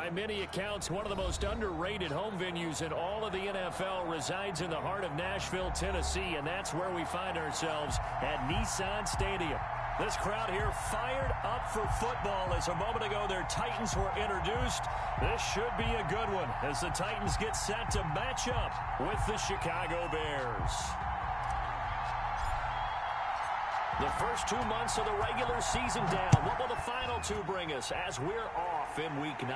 By many accounts, one of the most underrated home venues in all of the NFL resides in the heart of Nashville, Tennessee, and that's where we find ourselves at Nissan Stadium. This crowd here fired up for football as a moment ago their Titans were introduced. This should be a good one as the Titans get set to match up with the Chicago Bears. The first 2 months of the regular season down. What will the final two bring us as we're off in Week 9?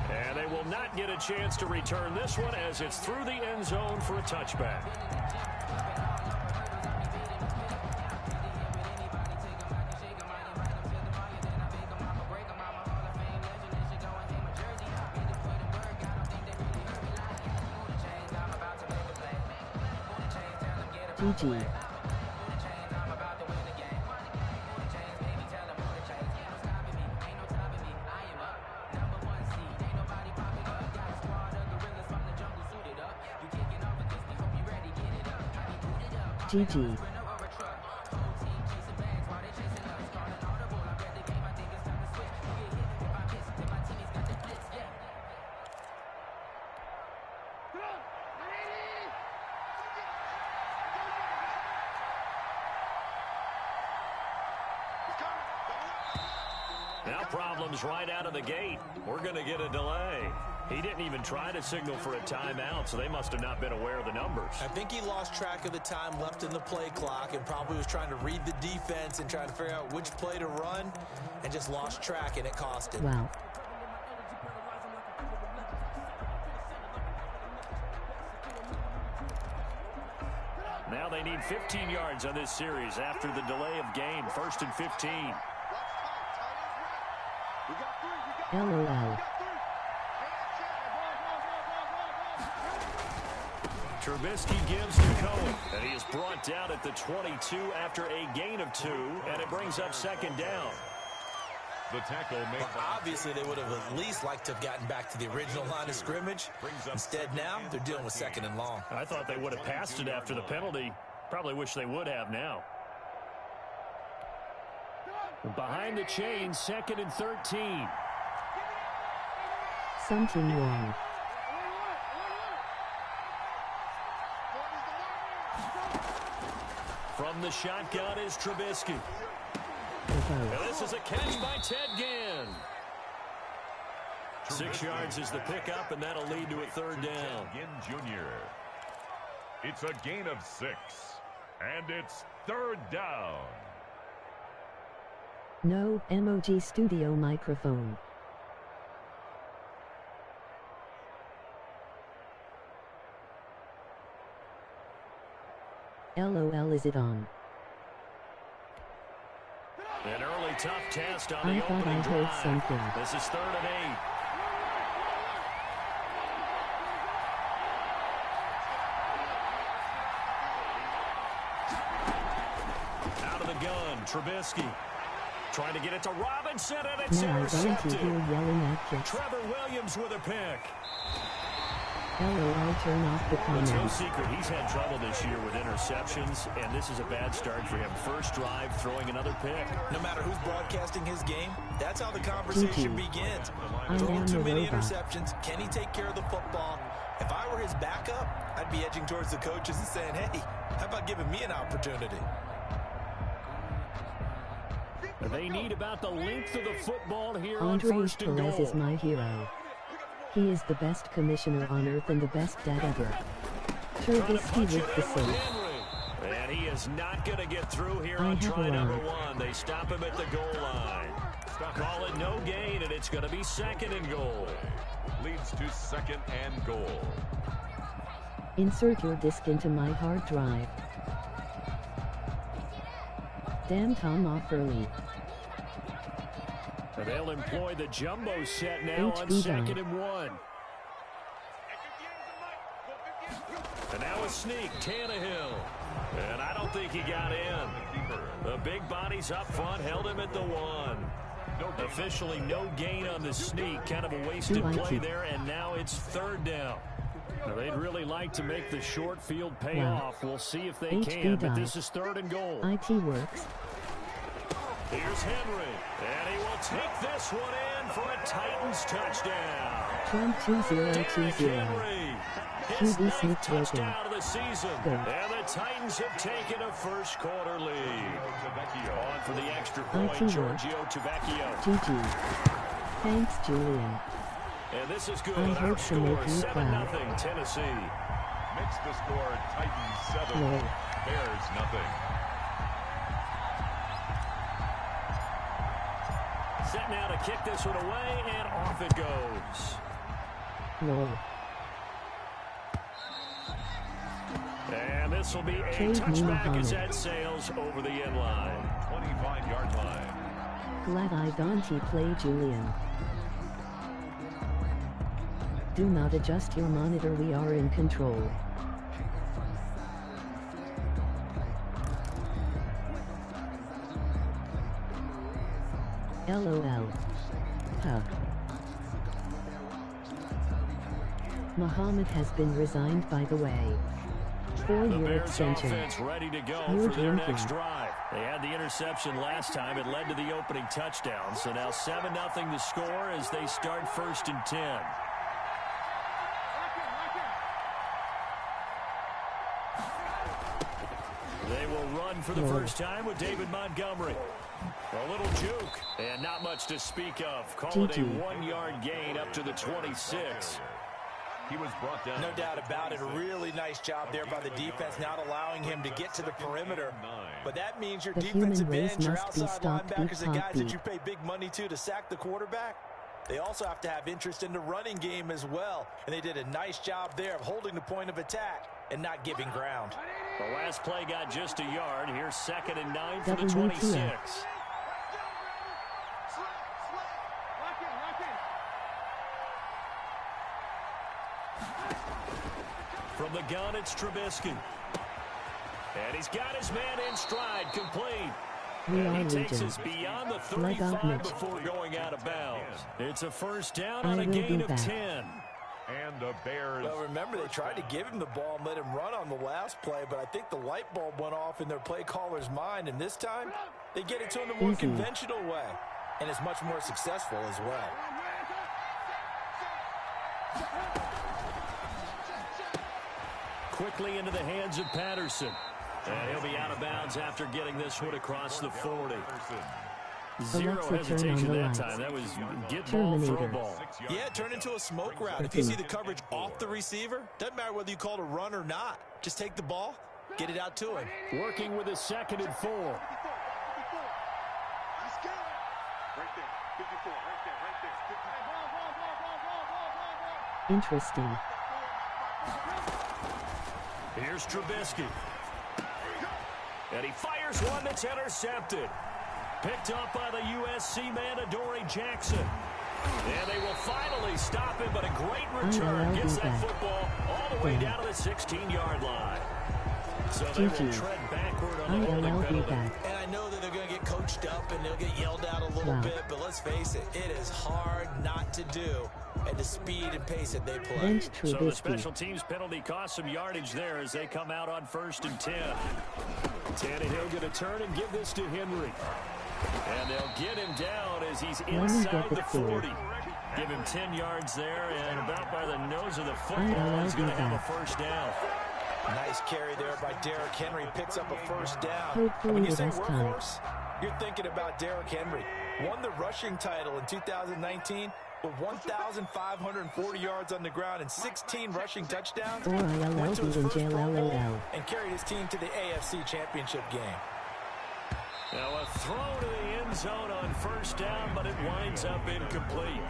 And they will not get a chance to return this one as it's through the end zone for a touchback. GG. GG. Now problems right out of the gate. We're going to get a delay. He didn't even try to signal for a timeout, so they must have not been aware of the numbers. I think he lost track of the time left in the play clock and probably was trying to read the defense and trying to figure out which play to run and just lost track, and it cost him. Wow. Now they need 15 yards on this series after the delay of game. 1st and 15. LOL. Trubisky gives to Cohen, and he is brought down at the 22 after a gain of 2, and it brings up 2nd down. The tackle made. Well, obviously, they would have at least liked to have gotten back to the original line of scrimmage. Instead, now they're dealing with 2nd and long. I thought they would have passed it after the penalty. Probably wish they would have now. Behind the chains, 2nd and 13. Something wrong. From the shotgun is Trubisky. Uh-oh. And this is a catch by Ted Ginn. 6 yards is the pickup, and that'll lead to a 3rd down. Ginn Jr. It's a gain of 6, and it's 3rd down. No emoji studio microphone. LOL, is it on? An early tough test on I the thought opening I heard drive. something. This is 3rd and 8. Out of the gun, Trubisky. Trying to get it to Robinson, and it's Now I'm going to intercepted. hear yelling at kids. Trevor Williams with a pick. LOL, turn off the It's no comments. secret he's had trouble this year with interceptions, and this is a bad start for him. First drive, throwing another pick. No matter who's broadcasting his game, that's how the conversation GG. begins. I Throwing am too the many robot. interceptions. Can he take care of the football? If I were his backup, I'd be edging towards the coaches and saying, hey, how about giving me an opportunity? They need about the length of the football here on Andres 1st and Perez goal. is my hero. He is the best commissioner on earth and the best dad ever. Trying to Trubisky punch it with the in with save. Henry. And he is not going to get through here I on have try number arrived. 1. They stop him at the goal line. Call it no gain, and it's going to be 2nd and goal. Leads to 2nd and goal. Insert your disk into my hard drive. Damn, Tom off early. And they'll employ the jumbo set now on HB 2nd and 1. And now a sneak, Tannehill. And I don't think he got in. The big bodies up front held him at the 1. Officially no gain on the sneak. Kind of a wasted play there, and now it's 3rd down. Now, they'd really like to make the short field pay off. We'll see if they can, but this is 3rd and goal. IT works. Here's Henry, and he will take this one run for a Titans touchdown. Trump 2020. His QB ninth sneak touchdown of the season. Go. And the Titans have taken a first quarter lead. On for the extra point, Arturo. Giorgio Tavecchio. GG. Thanks, Julian. And this is good. I Our hope to score, make you 7-0 Tennessee. Makes the score Titans 7, No. Bears nothing. Set now to kick this one away, and off it goes. No. And this will be a Trade touchback Muhammad. as that sails over the end line. 25-yard line. Glad I don't play Julian. Do not adjust your monitor, we are in control. LOL. Huh. Muhammad has been resigned, by the way. The 4-year Bears extension. offense ready to go You're for their drinking. next drive. They had the interception last time. It led to the opening touchdown. So now 7-0 the score as they start 1st and 10. They will run for the first time with David Montgomery. A little juke, and not much to speak of. Call it a GG. 1-yard gain up to the 26. He was brought down. No doubt about it. A really nice job there by the defense, not allowing him to get to the perimeter. But that means your The defensive human race ends, your must be outside stopped, linebackers, the beat, guys that beat. you pay big money to sack the quarterback. They also have to have interest in the running game as well. And they did a nice job there of holding the point of attack and not giving ground. The last play got just a yard. Here's 2nd and 9 for the WTF. 26. From the gun, it's Trubisky. And he's got his man in stride, complete. We And are he takes legion. us beyond the Leg up 35 Mitch. before going out of bounds. It's a first down I on a will gain be of back. 10. And the Bears. Well, remember, they tried to give him the ball and let him run on the last play, but I think the light bulb went off in their play caller's mind, and this time they get it to him the more Easy. conventional way, and it's much more successful as well. Quickly into the hands of Patterson. And he'll be out of bounds after getting this one across the 40. Zero Alexa, turn on hesitation the that lights. time. That was get ball, throw Terminator. ball. Yeah, turn into a smoke route. If you see the coverage off the receiver, doesn't matter whether you call it a run or not. Just take the ball, get it out to him. Working with a 2nd and 4. Interesting. Here's Trubisky. And he fires one that's intercepted. Picked up by the USC man, Adoree Jackson. And they will finally stop him, but a great return I'll gets be that back. football all the way down to the 16-yard line. So they will GG. tread backward on the holding I'll be penalty. back. And I know that they're going to get coached up and they'll get yelled out a little Wow. bit, but let's face it, it is hard not to do at the speed and pace that they play. Bench So the Trubisky. special teams penalty cost some yardage there as they come out on 1st and 10. Tannehill going to turn and give this to Henry. And they'll get him down as he's me inside get the the field. 40. Give him 10 yards there, and about by the nose of the I'll football, he's be going to have back. a first down. Nice carry there by Derrick Henry. Picks up a first down. Hopefully When you say this time. workhorse, you're thinking about Derrick Henry. Won the rushing title in 2019 with 1,540 yards on the ground and 16 rushing touchdowns. Or Went to his first Pro Bowl ILLBNJLLL. and carried his team to the AFC Championship game. Now a throw to the end zone on first down, but it winds up incomplete.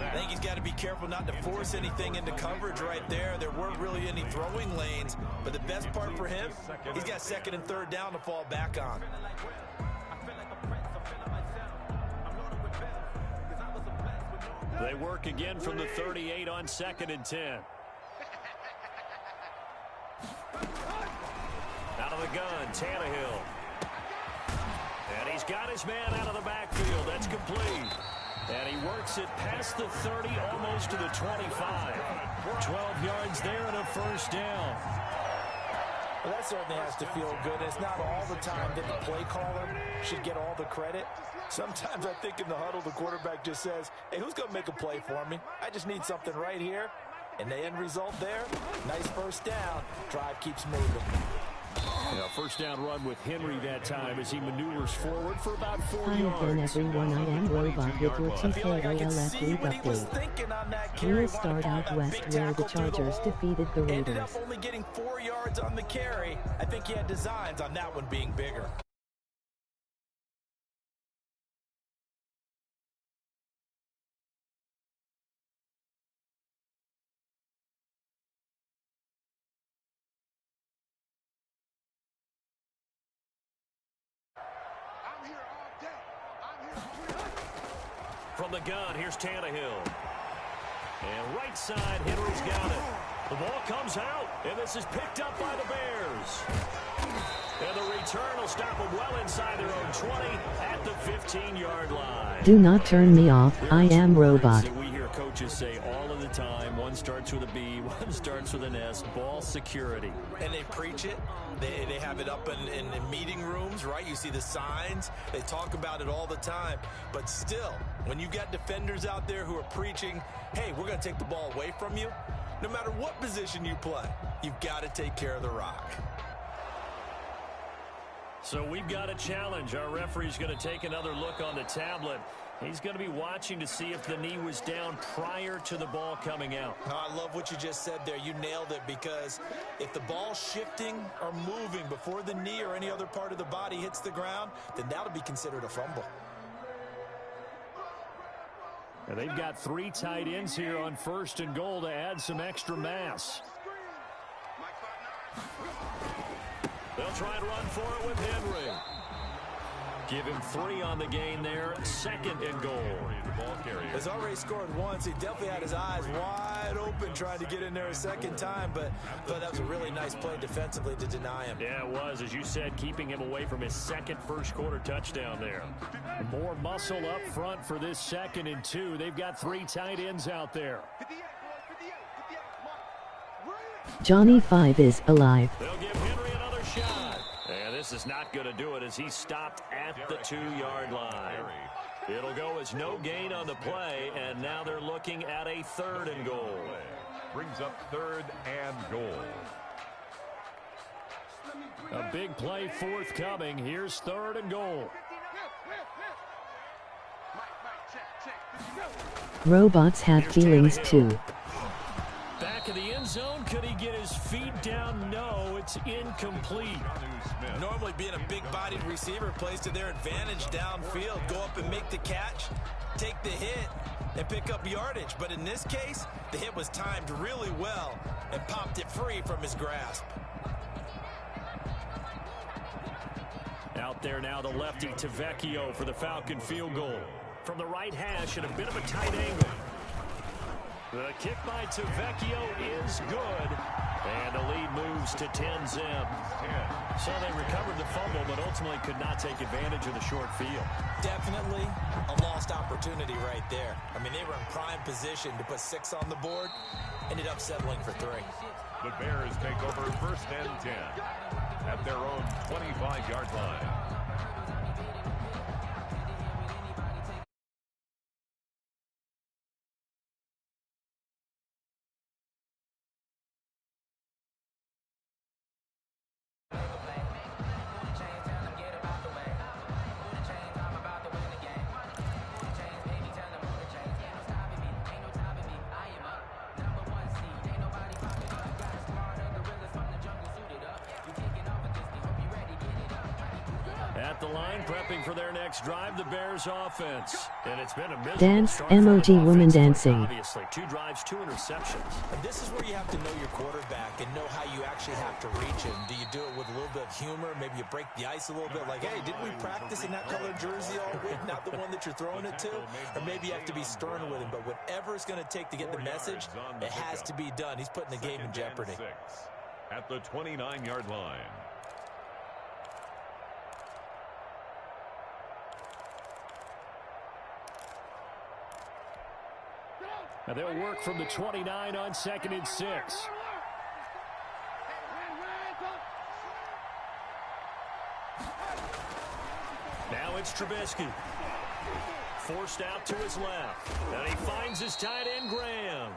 I think he's got to be careful not to force anything into coverage right there. There weren't really any throwing lanes, but the best part for him, he's got 2nd and 3rd down to fall back on. They work again from the 38 on 2nd and 10. Out of the gun, Tannehill. And he's got his man out of the backfield. That's complete. And he works it past the 30, almost to the 25. 12 yards there and a first down. Well, that certainly has to feel good. It's not all the time that the play caller should get all the credit. Sometimes I think in the huddle, the quarterback just says, hey, who's going to make a play for me? I just need something right here. And the end result there, nice first down. Drive keeps moving. Yeah, first down run with Henry that time as he maneuvers forward for about 4 Hi yards. again everyone, I am Robot with your TKOLF League update. We'll start out west where the Chargers defeated the Ended up Raiders. only getting 4 yards on the carry. I think he had designs on that one being bigger. From the gun, here's Tannehill. And right side, Henry's got it. The ball comes out, and this is picked up by the Bears. And the return will stop them well inside their own 20 at the 15-yard line. Do not turn me off, I am Robot. That we hear coaches say all of the time, one starts with a B, one starts with an S, ball security. And they preach it. They have it up in meeting rooms, right? You see the signs. They talk about it all the time. But still, when you got defenders out there who are preaching, hey, we're going to take the ball away from you, no matter what position you play, you've got to take care of the rock. So we've got a challenge. Our referee's going to take another look on the tablet. He's going to be watching to see if the knee was down prior to the ball coming out. Oh, I love what you just said there. You nailed it, because if the ball's shifting or moving before the knee or any other part of the body hits the ground, then that'll be considered a fumble. And they've got 3 tight ends here on 1st and goal to add some extra mass. They'll try and run for it with Henry. Give him 3 on the gain there. 2nd and goal. Has already scored once. He definitely had his eyes wide open trying to get in there a second time, but that was a really nice play defensively to deny him. Yeah, it was. As you said, keeping him away from his 2nd first-quarter touchdown there. More muscle up front for this 2nd and 2. They've got 3 tight ends out there. Johnny 5 is alive. They'll give Henry another shot. And this is not going to do it as he stopped at the 2-yard line. It'll go as no gain on the play, and now they're looking at a 3rd and goal. Brings up 3rd and goal. A big play forthcoming. Here's 3rd and goal. Robots have feelings too. Back in the end zone, could he get his feet down? No, it's incomplete. Normally being a big-bodied receiver plays to their advantage downfield. Go up and make the catch, take the hit, and pick up yardage. But in this case, the hit was timed really well and popped it free from his grasp. Out there now, the lefty Tavecchio for the Falcon field goal. From the right hash at a bit of a tight angle. The kick by Tavecchio is good. And the lead moves to 10-zip. So they recovered the fumble, but ultimately could not take advantage of the short field. Definitely a lost opportunity right there. I mean, they were in prime position to put 6 on the board. Ended up settling for 3. The Bears take over 1st and 10 at their own 25-yard line. At the line, prepping for their next drive, the Bears offense. And it's been a miserable Dance, start for them emoji woman offensively, dancing. Obviously, 2 drives, 2 interceptions. And this is where you have to know your quarterback and know how you actually have to reach him. Do you do it with a little bit of humor? Maybe you break the ice a little bit, like, hey, didn't we practice in that colored jersey all week? Not the one that you're throwing it to? Or maybe you have to be stern with him. But whatever it's going to take to get the message, it has to be done. He's putting the game in jeopardy. At the 29-yard line. And they'll work from the 29 on 2nd and 6. Now it's Trubisky. Forced out to his left. And he finds his tight end, Graham.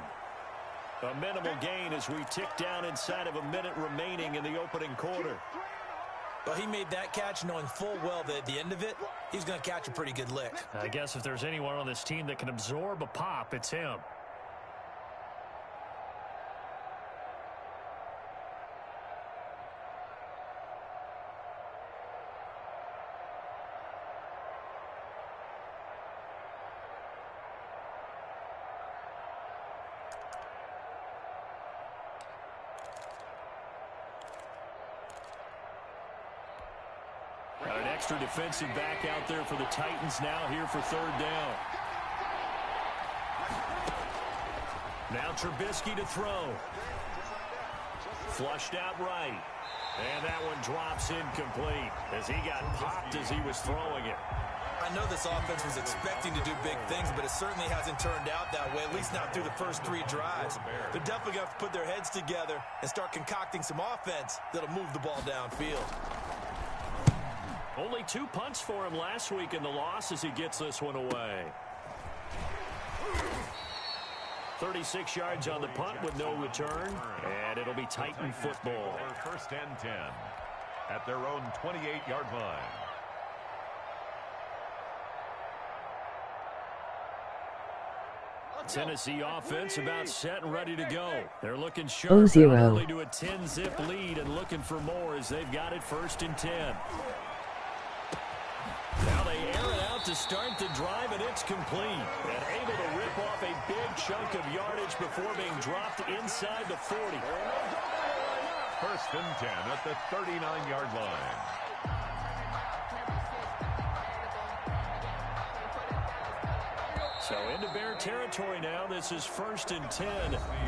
A minimal gain as we tick down inside of a minute remaining in the opening quarter. Well, he made that catch knowing full well that at the end of it, he's going to catch a pretty good lick. I guess if there's anyone on this team that can absorb a pop, it's him. Got an extra defensive back out there for the Titans now here for third down. Now Trubisky to throw. Flushed out right. And that one drops incomplete as he got popped as he was throwing it. I know this offense was expecting to do big things, but it certainly hasn't turned out that way, at least not through the first 3 drives. They're definitely going to have to put their heads together and start concocting some offense that'll move the ball downfield. Only 2 punts for him last week in the loss as he gets this one away. 36 yards on the punt with no return, and it'll be Titan football. First and 10 at their own 28-yard line. Tennessee offense about set and ready to go. They're looking sharp. 0-0. Early to a 10-zip lead and looking for more as they've got it first and 10. Now they air it out to start the drive, and it's complete. And able to rip off a big chunk of yardage before being dropped inside the 40. First and 10 at the 39-yard line. So into Bear territory now. This is first and 10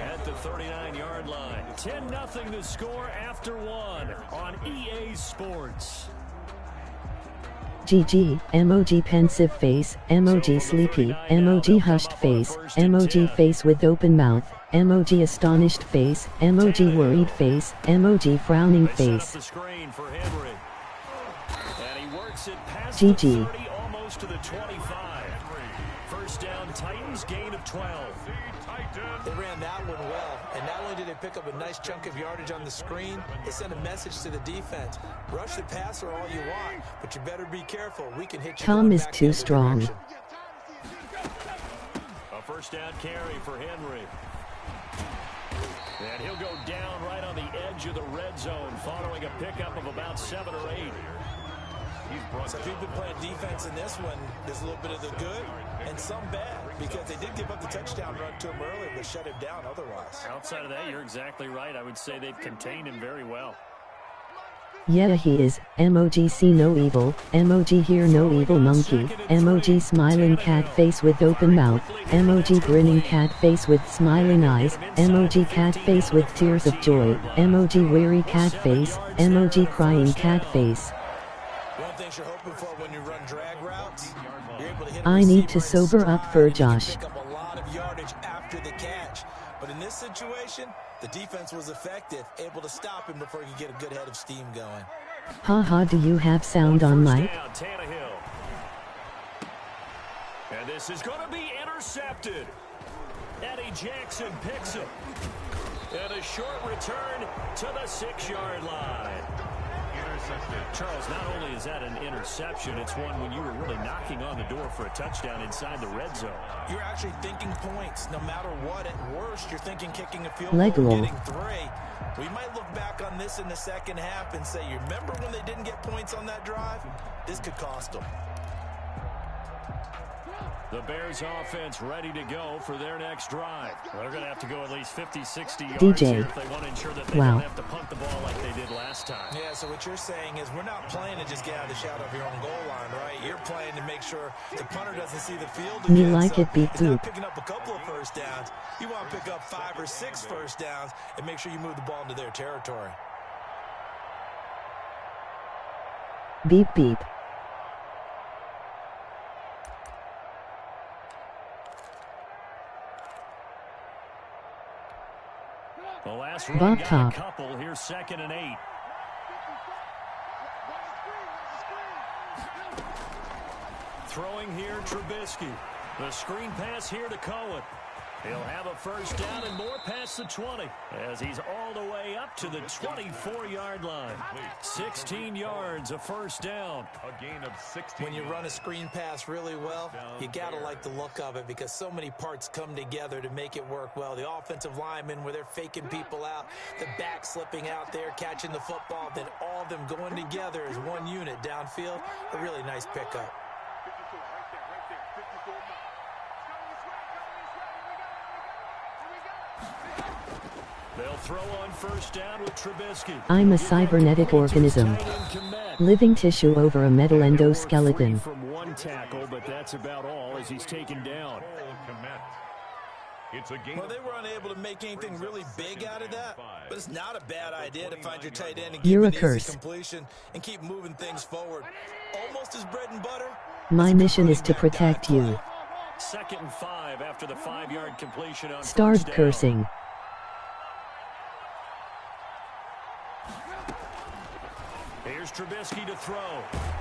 at the 39-yard line. 10-0 the score after 1 on EA Sports. GG, emoji pensive face, emoji sleepy, emoji hushed face, emoji face with open mouth, emoji astonished face, emoji worried face, emoji frowning face. GG. Almost to the 25. First down, Titans, gain of 12. They ran that one well, and not only did they pick up a nice chunk of yardage on the screen, they sent a message to the defense. Rush the passer all you want, but you better be careful. We can hit you. Tom is too strong. A first down carry for Henry. And he'll go down right on the edge of the red zone following a pickup of about 7 or 8. So if you've been playing defense in this one, there's a little bit of the good and some bad, because they did give up the touchdown run to him earlier, but shut him down otherwise. Outside of that, you're exactly right. I would say they've contained him very well. Yeah, he is. Emoji see no evil, emoji hear no evil monkey, emoji smiling cat face with open mouth, emoji grinning cat face with smiling eyes, emoji cat face with tears of joy, emoji weary cat face, emoji crying cat face. You're hoping for when you run drag routes, you're able to hit I need to sober up for Josh. Pick up a lot of yardage after the catch. But in this situation, the defense was effective, able to stop him before he could get a good head of steam going. Haha, do you have sound on mic? And this is going to be intercepted. Eddie Jackson picks him. And a short return to the 6-yard line. Charles, not only is that an interception, it's one when you were really knocking on the door for a touchdown inside the red zone. You're actually thinking points. No matter what, at worst, you're thinking kicking a field goal, getting 3. We might look back on this in the second half and say, you remember when they didn't get points on that drive? This could cost them. The Bears offense ready to go for their next drive. They're going to have to go at least 50, 60 yards DJ. here if they want to ensure that they don't have to punt the ball like they did last time. Yeah, so what you're saying is we're not playing to just get out of the shadow of your own goal line, right? You're playing to make sure the punter doesn't see the field again. Me like so it beat it's not poop. picking up a couple of first downs. You want to pick up 5 or 6 first downs and make sure you move the ball into their territory. Beep beep. The last run got a couple. Here's 2nd and 8. Throwing here, Trubisky. The screen pass here to Cohen. He'll have a first down and more past the 20 as he's all the way up to the 24-yard line. 16 yards, a first down. A gain of 16. When you run a screen pass really well, you got to like the look of it because so many parts come together to make it work well. The offensive linemen where they're faking people out, the back slipping out there, catching the football, then all of them going together as one unit downfield. A really nice pickup. They'll throw on first down with Trubisky. I'm a cybernetic organism. Living tissue over a metal endoskeleton. From one tackle, but that's about all as he's taken down. It's a game. Well, they were unable to make anything really big out of that, but it's not a bad idea to find your tight end and You're give a an easy curse. completion and keep moving things forward. Almost as bread and butter. My mission is to protect you. 2nd and 5 after the 5-yard completion on Start first down. cursing. Here's Trubisky to throw.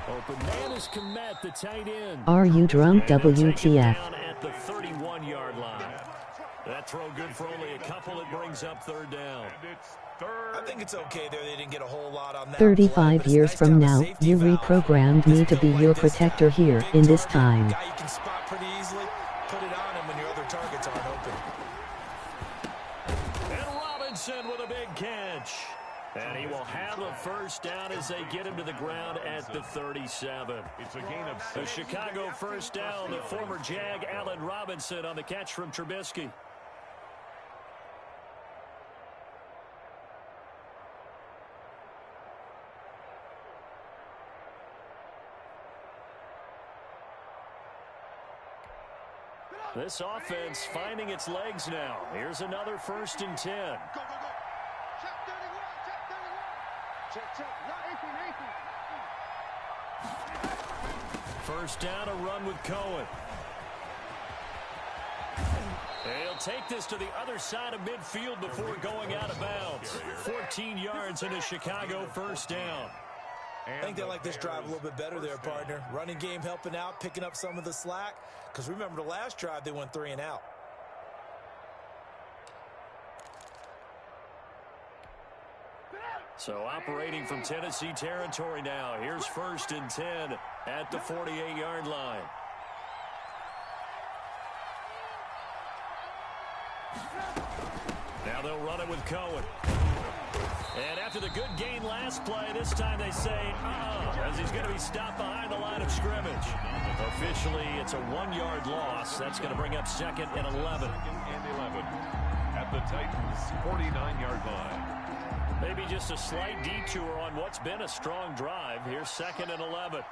Open man is Kmet, the tight end. Are you drunk, And they'll take it WTF? down at the 31-yard line. That throw good for only a couple. It brings up 3rd down. And it's third. I think it's okay there. They didn't get a whole lot on that. 35 play, but it's years nice from to have a now, safety you valve. reprogrammed me to be your protector here, Big in this target, time. guy you can spot pretty easily. Put it on him when your other targets aren't open. And Robinson with a big catch. And he will have a first down as they get him to the ground at the 37. It's a gain of The 6. Chicago first down, the former Jag, Allen Robinson, on the catch from Trubisky. This offense finding its legs now. Here's another 1st and 10. First down, a run with Cohen. He'll take this to the other side of midfield before going out of bounds. 14 yards and a Chicago first down. I think they like this drive a little bit better there, partner. Running game helping out, picking up some of the slack. Because remember the last drive, they went 3 and out. So operating from Tennessee territory now. Here's 1st and 10 at the 48-yard line. Now they'll run it with Cohen. And after the good gain last play, this time they say, as he's going to be stopped behind the line of scrimmage. Officially, it's a 1-yard loss. That's going to bring up 2nd and 11. And 11 at the Titans' 49-yard line. Maybe just a slight detour on what's been a strong drive. Here's 2nd and 11.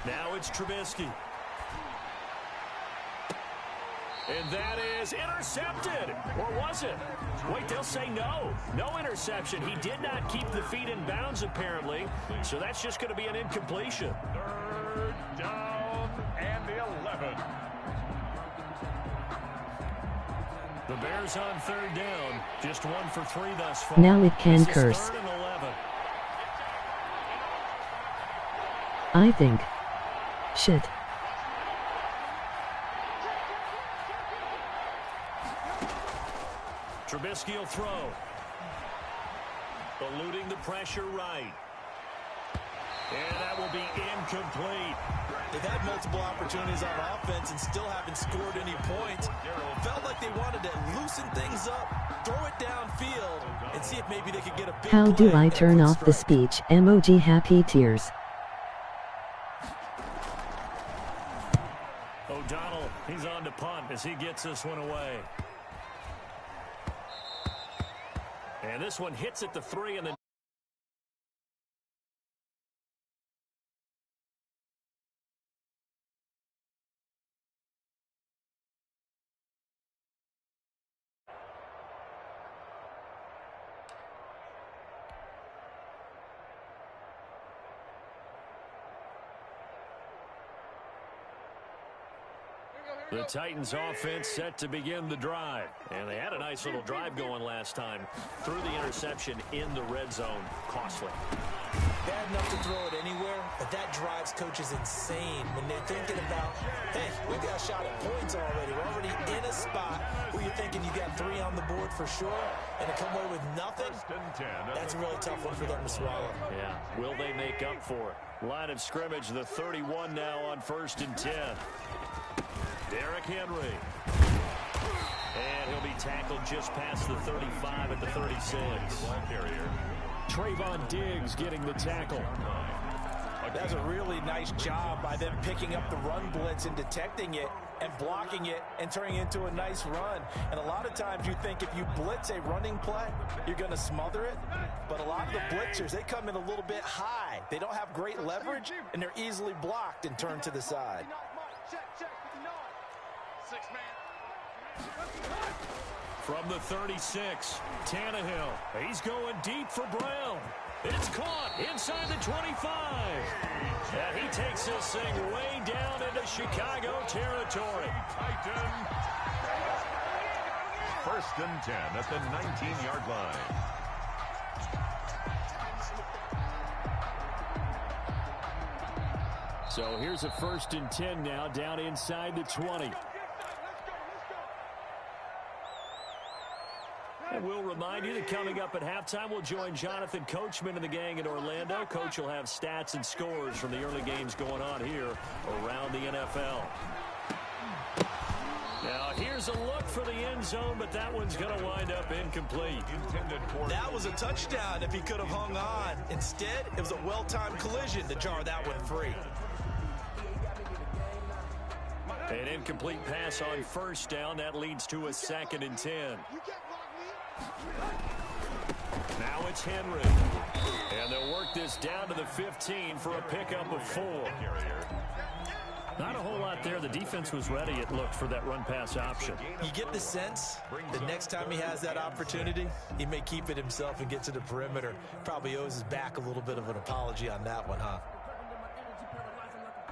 Now it's Trubisky. And that is intercepted. Or was it? Wait, they'll say no. No interception. He did not keep the feet in bounds, apparently. So that's just going to be an incompletion. 3rd down and 11. The Bears on 3rd down. Just 1 for 3 thus far. Now it can This is curse. 3rd and 11. I think. Shit. Trubisky will throw. Eluding the pressure right. And that will be incomplete. They've had multiple opportunities on offense and still haven't scored any points. Felt like they wanted to loosen things up, throw it downfield, and see if maybe they could get a big How do play I and a turn quick off the strike. speech? Emoji happy tears. O'Donnell, he's on to punt as he gets this one away. And this one hits at the 3 and the The Titans offense set to begin the drive. And they had a nice little drive going last time. Threw the interception in the red zone. Costly. Bad enough to throw it anywhere, but that drives coaches insane when they're thinking about, hey, we got a shot at points already. We're already in a spot where you're thinking you got 3 on the board for sure, and to come away with nothing, that's a really tough one for them to swallow. Yeah, will they make up for it? Line of scrimmage, the 31 now on 1st and 10. Derrick Henry. And he'll be tackled just past the 35 at the 36. Trayvon Diggs getting the tackle. That's a really nice job by them picking up the run blitz and detecting it and blocking it and turning it into a nice run. And a lot of times you think if you blitz a running play, you're going to smother it. But a lot of the blitzers, they come in a little bit high. They don't have great leverage, and they're easily blocked and turned to the side. From the 36, Tannehill. He's going deep for Brown. It's caught inside the 25. And he takes this thing way down into Chicago territory. First and 10 at the 19-yard line. So here's a 1st and 10 now down inside the 20. And we'll remind you that coming up at halftime, we'll join Jonathan Coachman and the gang in Orlando. Coach will have stats and scores from the early games going on here around the NFL. Now, here's a look for the end zone, but that one's going to wind up incomplete. That was a touchdown if he could have hung on. Instead, it was a well-timed collision to jar that one free. An incomplete pass on 1st down. That leads to a 2nd and 10. Now it's Henry. And they'll work this down to the 15 for a pickup of 4. Not a whole lot there. The defense was ready, it looked, for that run-pass option. You get the sense the next time he has that opportunity, he may keep it himself and get to the perimeter. Probably owes his back a little bit of an apology on that one, huh?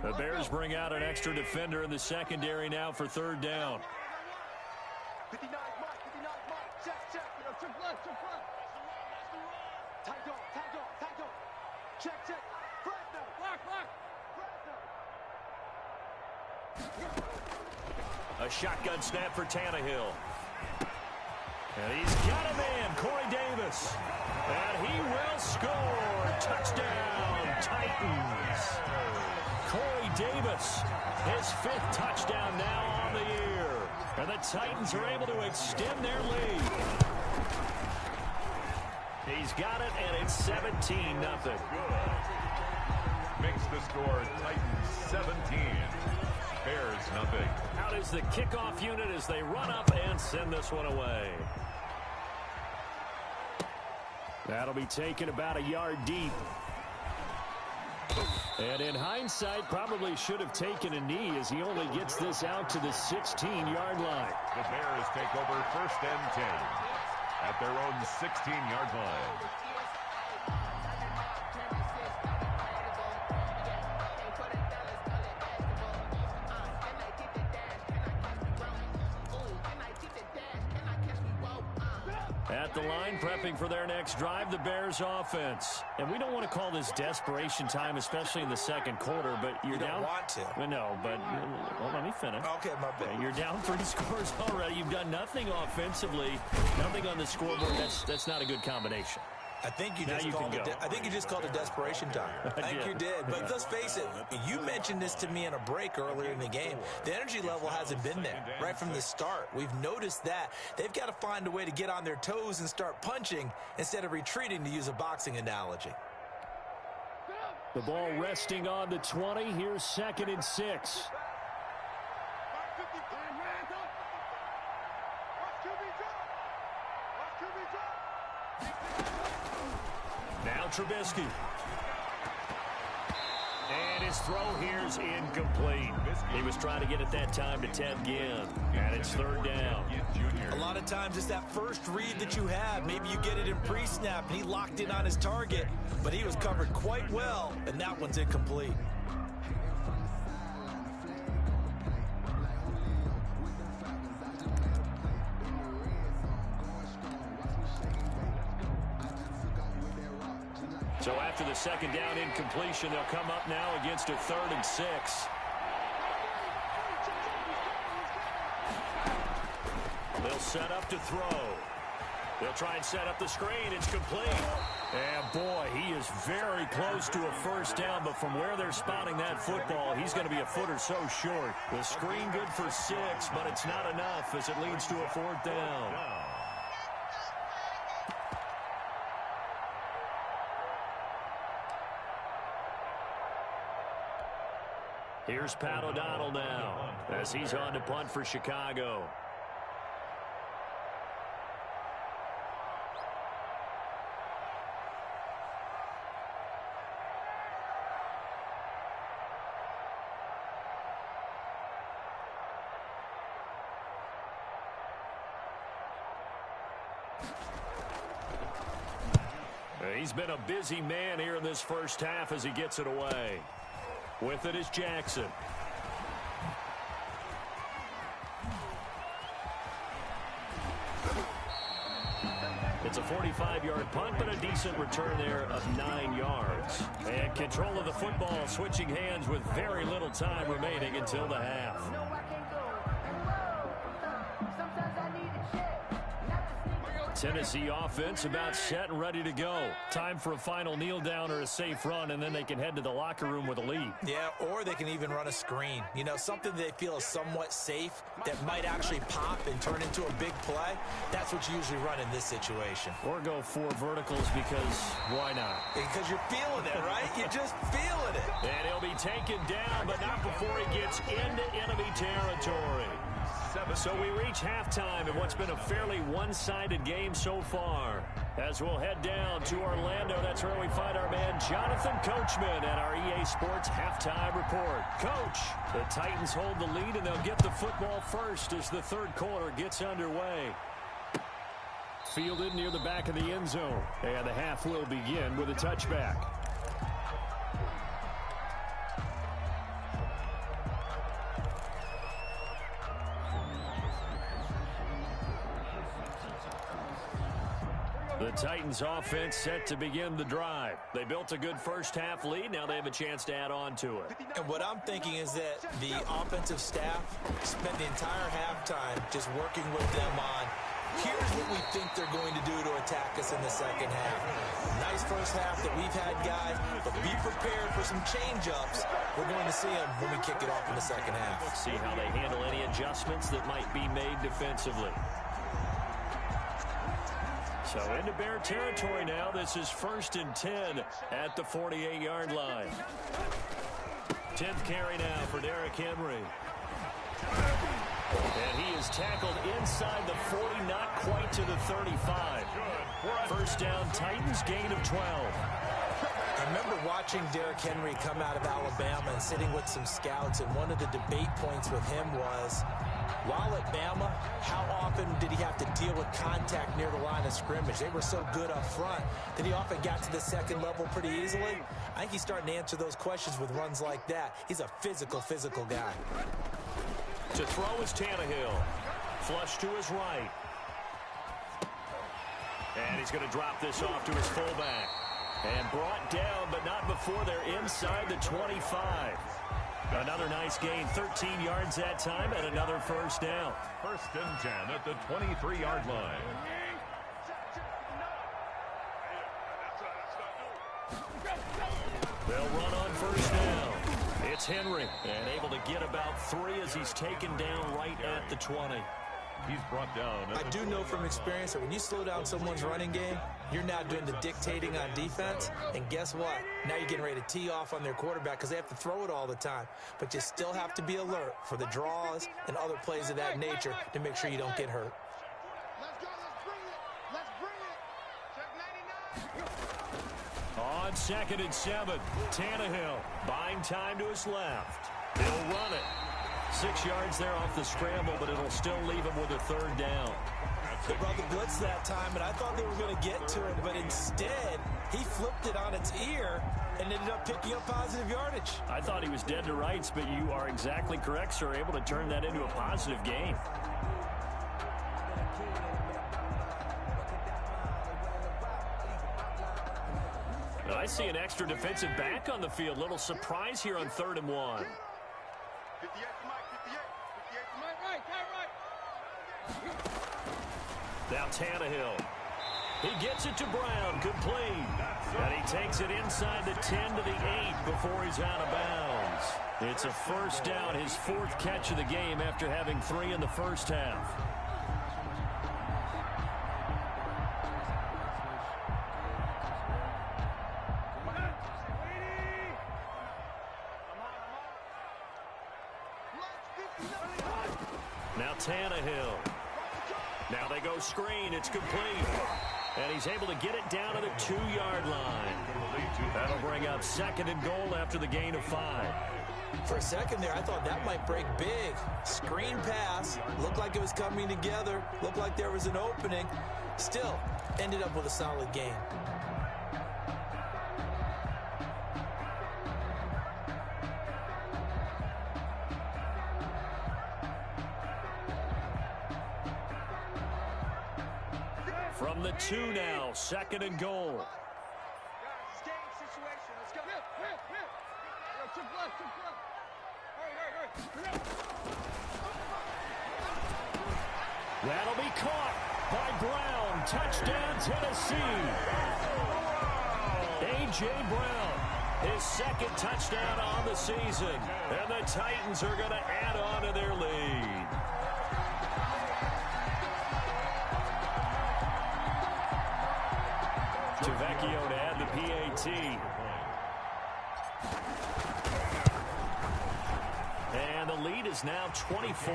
The Bears bring out an extra defender in the secondary now for 3rd down. 59 mark, check, left, tag on, check, A shotgun snap for Tannehill. And he's got a man, Corey Davis. And he will score. Touchdown, Titans. Corey Davis, his 5th touchdown now on the year. And the Titans are able to extend their lead. He's got it, and it's 17-0. Makes the score Titans 17. Bears nothing. Out is the kickoff unit as they run up and send this one away. That'll be taken about a yard deep. And in hindsight, probably should have taken a knee as he only gets this out to the 16-yard line. The Bears take over 1st and 10 at their own 16-yard line. At the line, prepping for their next drive, the Bears offense. And we don't want to call this desperation time, especially in the 2nd quarter, but you're down. You don't want to. No, but well, let me finish. Okay, my bad. You're down 3 scores already. You've done nothing offensively, nothing on the scoreboard. That's not a good combination. I think you just called it desperation time. I think you did. But let's face it, you mentioned this to me in a break earlier in the game. The energy level hasn't been there right from the start. We've noticed that. They've got to find a way to get on their toes and start punching instead of retreating, to use a boxing analogy. The ball resting on the 20. Here's 2nd and 6. Now Trubisky. And his throw here's incomplete. He was trying to get it that time to Ted Ginn. And it's 3rd down. A lot of times it's that first read that you have. Maybe you get it in pre-snap and he locked in on his target. But he was covered quite well, and that one's incomplete. So after the second down incompletion, they'll come up now against a 3rd and 6. They'll set up to throw. They'll try and set up the screen. It's complete. And, boy, he is very close to a first down, but from where they're spotting that football, he's going to be a foot or so short. The screen good for 6, but it's not enough as it leads to a 4th down. Here's Pat O'Donnell now as he's on to punt for Chicago. He's been a busy man here in this first half as he gets it away. With it is Jackson. It's a 45-yard punt, but a decent return there of 9 yards. And control of the football switching hands with very little time remaining until the half. Tennessee offense about set and ready to go. Time for a final kneel down or a safe run, and then they can head to the locker room with a lead. Yeah, or they can even run a screen. You know, something they feel is somewhat safe that might actually pop and turn into a big play. That's what you usually run in this situation. Or go 4 verticals because why not? Because you're feeling it, right? You're just feeling it. And he'll be taken down, but not before he gets into enemy territory. So we reach halftime in what's been a fairly one-sided game so far. As we'll head down to Orlando, that's where we find our man Jonathan Coachman at our EA Sports Halftime Report. Coach, the Titans hold the lead, and they'll get the football first as the third quarter gets underway. Fielded near the back of the end zone, and the half will begin with a touchback. The Titans offense set to begin the drive. They built a good first half lead. Now they have a chance to add on to it. And what I'm thinking is that the offensive staff spent the entire halftime just working with them on, here's what we think they're going to do to attack us in the second half. Nice first half that we've had, guys, but be prepared for some change-ups. We're going to see them when we kick it off in the second half. See how they handle any adjustments that might be made defensively. So into Bear territory now. This is 1st and 10 at the 48-yard line. 10th carry now for Derrick Henry. And he is tackled inside the 40, not quite to the 35. First down, Titans, gain of 12. I remember watching Derrick Henry come out of Alabama and sitting with some scouts, and one of the debate points with him was, while at Bama, how often did he have to deal with contact near the line of scrimmage? They were so good up front that he often got to the second level pretty easily. I think he's starting to answer those questions with runs like that. He's a physical guy. To throw is Tannehill. Flush to his right. And he's going to drop this off to his fullback. And brought down, but not before they're inside the 25. Another nice gain, 13 yards that time, and another first down. 1st and 10 at the 23-yard line. They'll run on first down. It's Henry, and able to get about 3 as he's taken down right at the 20. He's brought down. I do know from experience that when you slow down someone's running game, you're now doing the dictating on defense. And guess what? Now you're getting ready to tee off on their quarterback because they have to throw it all the time. But you still have to be alert for the draws and other plays of that nature to make sure you don't get hurt. Let's go. Let's bring it. Check 99. On 2nd and 7, Tannehill buying time to his left. He'll run it. 6 yards there off the scramble, but it'll still leave him with a 3rd down. They brought the blitz that time, and I thought they were going to get to him, but instead, he flipped it on its ear and ended up picking up positive yardage. I thought he was dead to rights, but you are exactly correct, sir. Able to turn that into a positive gain. I see an extra defensive back on the field. Little surprise here on 3rd and 1. 58 to Mike, 58. 58 to Mike, right. Now Tannehill. He gets it to Brown, complete. And he takes it inside the 10 to the 8 before he's out of bounds. It's a first down, his 4th catch of the game after having 3 in the first half. Now Tannehill. Now they go screen. It's complete. And he's able to get it down to the 2-yard line. That'll bring up 2nd and goal after the gain of 5. For a second there, I thought that might break big. Screen pass. Looked like it was coming together. Looked like there was an opening. Still, ended up with a solid gain. From the 2 now, 2nd and goal. Guys, it's game situation. Let's go. Yo, took left. Hurry. That'll be caught by Brown. Touchdown, Tennessee. A.J. Brown, his 2nd touchdown on the season. And the Titans are going to add on to their lead. Vecchio to add the PAT. And the lead is now 24.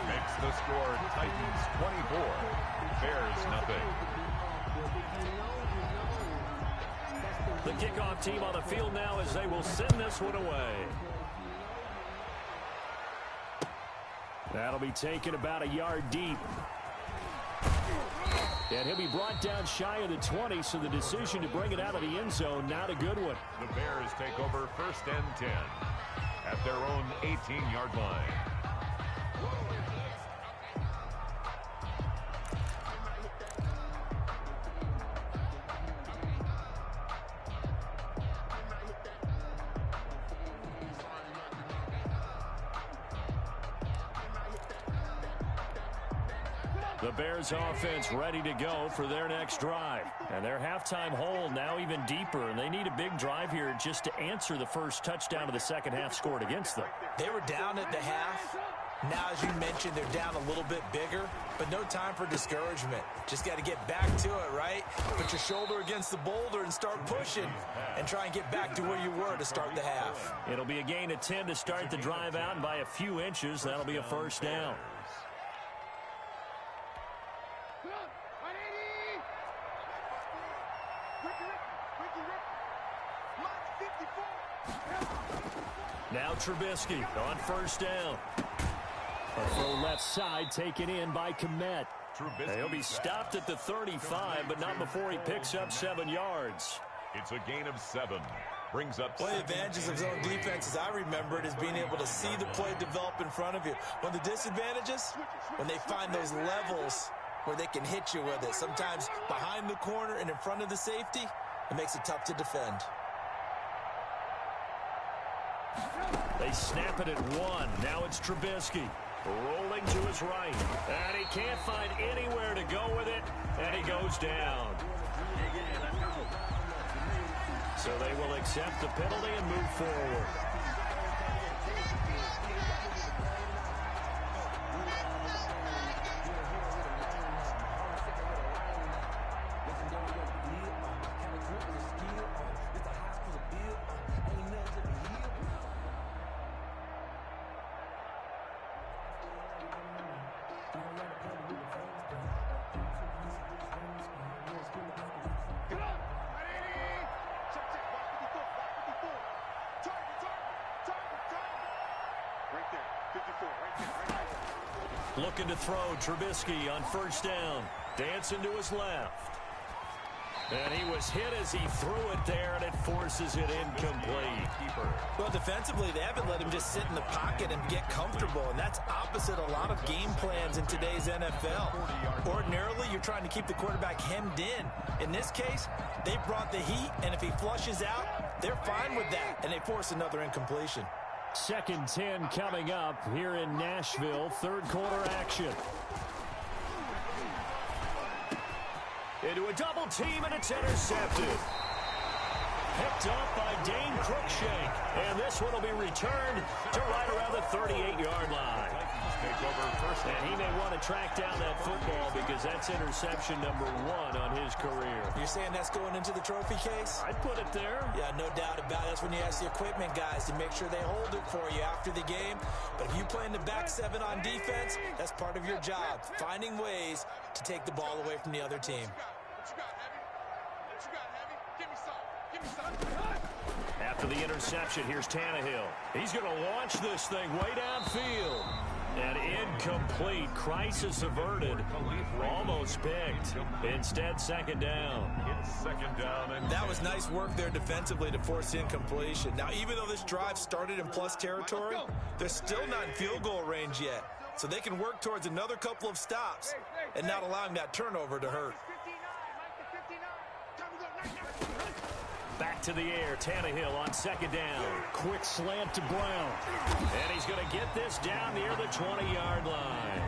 Makes the score Titans 24. Bears nothing. The kickoff team on the field now as they will send this one away. That'll be taken about a yard deep. And he'll be brought down shy of the 20, so the decision to bring it out of the end zone, not a good one. The Bears take over 1st and 10 at their own 18-yard line. The Bears offense ready to go for their next drive. And their halftime hole now even deeper, and they need a big drive here just to answer the first touchdown of the second half scored against them. They were down at the half. Now, as you mentioned, they're down a little bit bigger, but no time for discouragement. Just got to get back to it, right? Put your shoulder against the boulder and start pushing and try and get back to where you were to start the half. It'll be a gain of 10 to start the drive out, and by a few inches, that'll be a first down. Now Trubisky on first down. A full left side taken in by Kmet. He'll be stopped at the 35, but not before he picks up 7 yards. It's a gain of 7. Brings up one of the advantages of zone defense, as I remember it, is being able to see the play develop in front of you. One of the disadvantages, when they find those levels where they can hit you with it, sometimes behind the corner and in front of the safety, it makes it tough to defend. They snap it at 1. Now it's Trubisky rolling to his right. And he can't find anywhere to go with it. And he goes down. So they will accept the penalty and move forward. Looking to throw, Trubisky on first down. Dancing to his left. And he was hit as he threw it there, and it forces it incomplete. Well, defensively, they haven't let him just sit in the pocket and get comfortable, and that's opposite a lot of game plans in today's NFL. Ordinarily, you're trying to keep the quarterback hemmed in. In this case, they brought the heat, and if he flushes out, they're fine with that, and they force another incompletion. 2nd and 10 coming up here in Nashville. Third quarter action. Into a double team, and it's intercepted. Picked up by Dane Cruikshank. And this one will be returned to right around the 38-yard line. And he may want to track down that football because that's interception number 1 on his career. You're saying that's going into the trophy case? I'd put it there. Yeah, no doubt about it. That's when you ask the equipment guys to make sure they hold it for you after the game. But if you play in the back 7 on defense, that's part of your job, finding ways to take the ball away from the other team. After the interception, here's Tannehill. He's going to launch this thing way downfield. And incomplete. Crisis averted. Almost picked. Instead, 2nd down. That was nice work there defensively to force incompletion. Now, even though this drive started in plus territory, they're still not in field goal range yet. So they can work towards another couple of stops and not allowing that turnover to hurt. Back to the air, Tannehill on 2nd down. Quick slant to Brown. And he's going to get this down near the 20-yard line.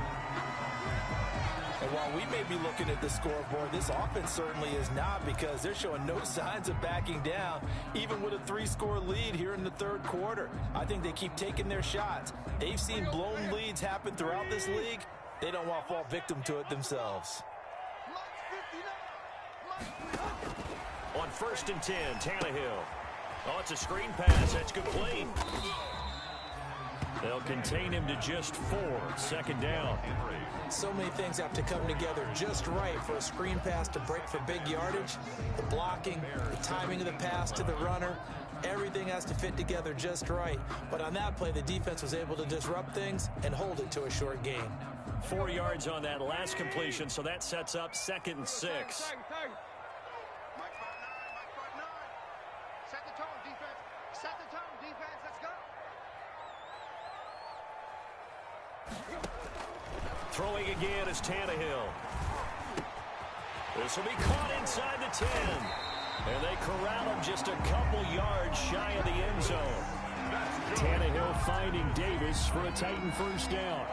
And while we may be looking at the scoreboard, this offense certainly is not, because they're showing no signs of backing down, even with a 3-score lead here in the third quarter. I think they keep taking their shots. They've seen blown leads happen throughout this league. They don't want to fall victim to it themselves. On 1st and 10, Tannehill. Oh, it's a screen pass. That's complete. They'll contain him to just 4. 2nd down. So many things have to come together just right for a screen pass to break for big yardage. The blocking, the timing of the pass to the runner, everything has to fit together just right. But on that play, the defense was able to disrupt things and hold it to a short gain. 4 yards on that last completion, so that sets up 2nd and 6. Throwing again is Tannehill. This will be caught inside the 10. And they corral him just a couple yards shy of the end zone. Tannehill finding Davis for a Titan 1st down.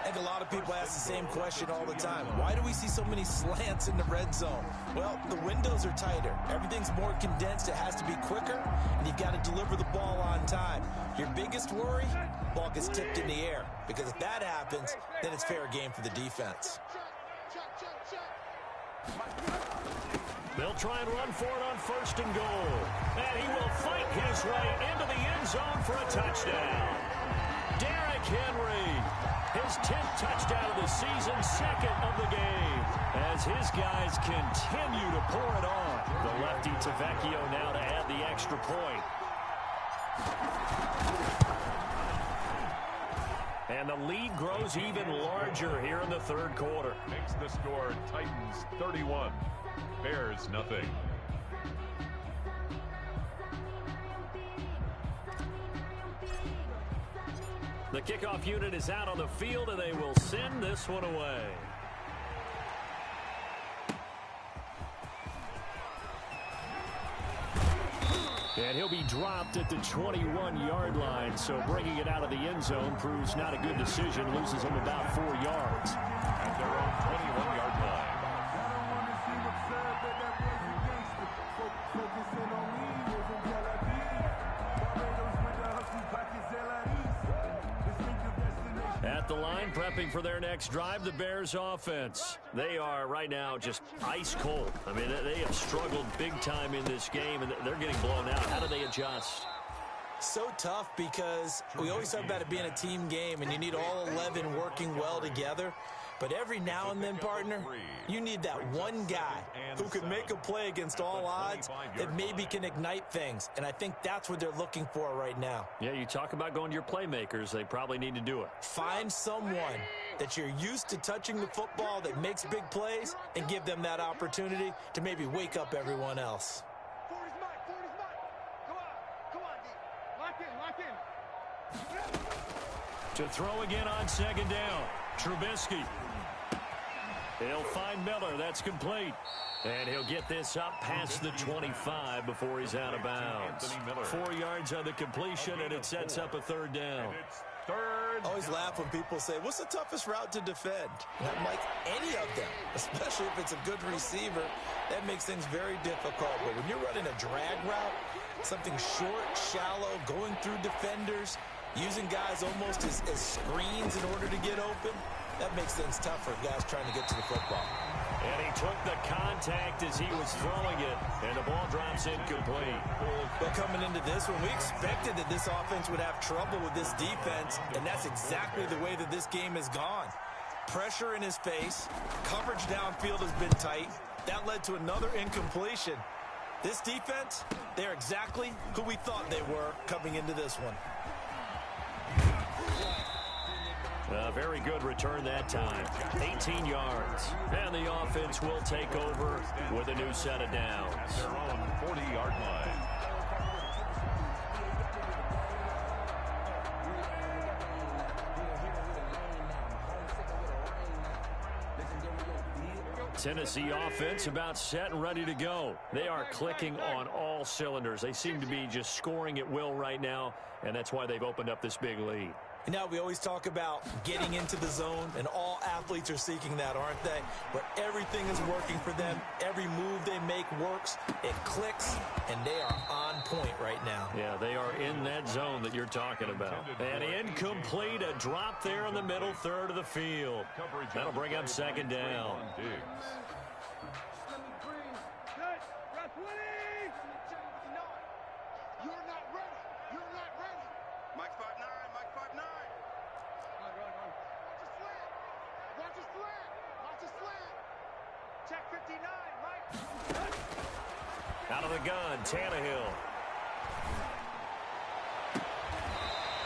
I think a lot of people ask the same question all the time. Why do we see so many slants in the red zone? Well, the windows are tighter. Everything's more condensed. It has to be quicker, and you've got to deliver the ball on time. Your biggest worry, ball gets tipped in the air, because if that happens, then it's fair game for the defense. They'll try and run for it on 1st and goal. And he will fight his way into the end zone for a touchdown. Derrick Henry. His 10th touchdown of the season, 2nd of the game, as his guys continue to pour it on. The lefty Tavecchio now to add the extra point. And the lead grows even larger here in the third quarter. Makes the score Titans 31, Bears nothing. The kickoff unit is out on the field, and they will send this one away. And he'll be dropped at the 21-yard line, so bringing it out of the end zone proves not a good decision. Loses him about 4 yards. At their own 21-yard line. At the line, prepping for their next drive, the Bears offense. They are right now just ice cold. I mean, they have struggled big time in this game, and they're getting blown out. How do they adjust? So tough, because we always talk about it being a team game, and you need all 11 working well together. But every now and then, partner, you need that one guy who can make a play against all odds that maybe can ignite things. And I think that's what they're looking for right now. Yeah, you talk about going to your playmakers. They probably need to do it. Find someone that you're used to touching the football that makes big plays and give them that opportunity to maybe wake up everyone else. 40's mine, 40's mine. Come on, D. Lock in. To throw again on second down. Trubisky. He'll find Miller. That's complete. And he'll get this up past the 25 before he's out of bounds. 4 yards on the completion, and it sets up a third down. I always laugh when people say, what's the toughest route to defend? And I'm like, any of them, especially if it's a good receiver. That makes things very difficult. But when you're running a drag route, something short, shallow, going through defenders, using guys almost as screens in order to get open, that makes things tough for guys trying to get to the football. And he took the contact as he was throwing it, and the ball drops incomplete. But coming into this one, we expected that this offense would have trouble with this defense, and that's exactly the way that this game has gone. Pressure in his face, coverage downfield has been tight. That led to another incompletion. This defense, they're exactly who we thought they were coming into this one. A very good return that time. 18 yards. And the offense will take over with a new set of downs. Their own 40-yard line. Tennessee offense about set and ready to go. They are clicking on all cylinders. They seem to be just scoring at will right now, and that's why they've opened up this big lead. You know, we always talk about getting into the zone, and all athletes are seeking that, aren't they? Where everything is working for them, every move they make works, it clicks, and they are on point right now. Yeah, they are in that zone that you're talking about. And incomplete, a drop there in the middle third of the field. That'll bring up second down. You're not ready. You're not ready. Mike 5'9", Mike 5'9". Watch his slant. Watch his slant. Check 59, Mike. Out of the gun, Tannehill.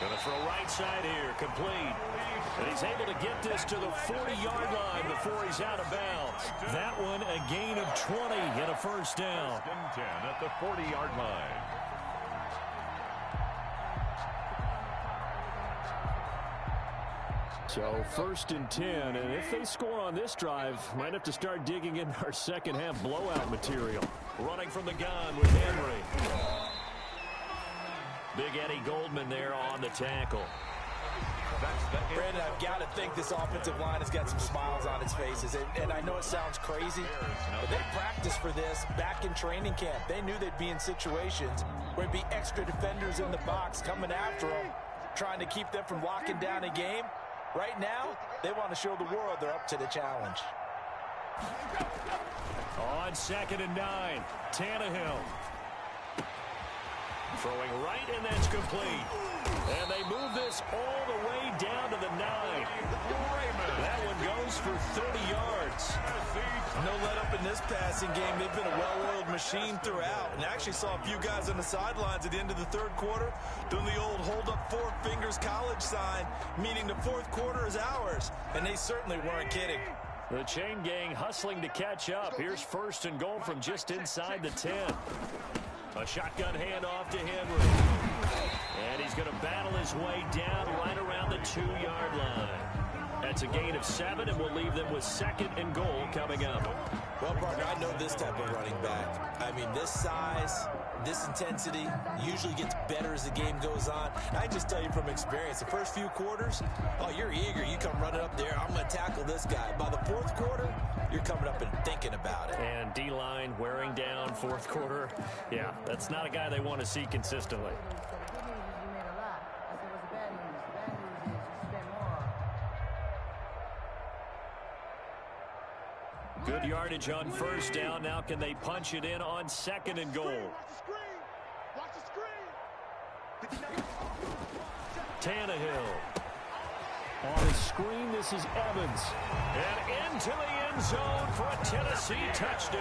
Gonna throw right side here, complete. And he's able to get this to the 40-yard line before he's out of bounds. That one a gain of 20 and a first down. 10 at the 40-yard line. So first and 10, and if they score on this drive, might have to start digging in our second half blowout material. Running from the gun with Henry. Big Eddie Goldman there on the tackle. Brandon, I've got to think this offensive line has got some smiles on its faces. And I know it sounds crazy, but they practiced for this back in training camp. They knew they'd be in situations where it'd be extra defenders in the box coming after them, trying to keep them from locking down a game. Right now, they want to show the world they're up to the challenge. On second and 9, Tannehill. Throwing right, and that's complete. And they move this all the way down to the 9. That one goes for 30 yards. No let up in this passing game. They've been a well-oiled machine throughout. And I actually saw a few guys on the sidelines at the end of the third quarter doing the old hold up 4 fingers college sign, meaning the fourth quarter is ours. And they certainly weren't kidding. The chain gang hustling to catch up. Here's first and goal from just inside the 10. A shotgun handoff to Henry. And he's going to battle his way down right around the 2-yard line. That's a gain of 7, and we'll leave them with second and goal coming up. Well, partner, I know this type of running back. I mean, this size, this intensity usually gets better as the game goes on. I just tell you from experience, the first few quarters, oh, you're eager. You come running up there, I'm going to tackle this guy. By the fourth quarter, you're coming up and thinking about it. And D-line wearing down fourth quarter. Yeah, that's not a guy they want to see consistently. Good yardage on first down. Now can they punch it in on second and goal? Watch the screen. Tannehill on his screen. This is Evans. And into the end zone for a Tennessee touchdown.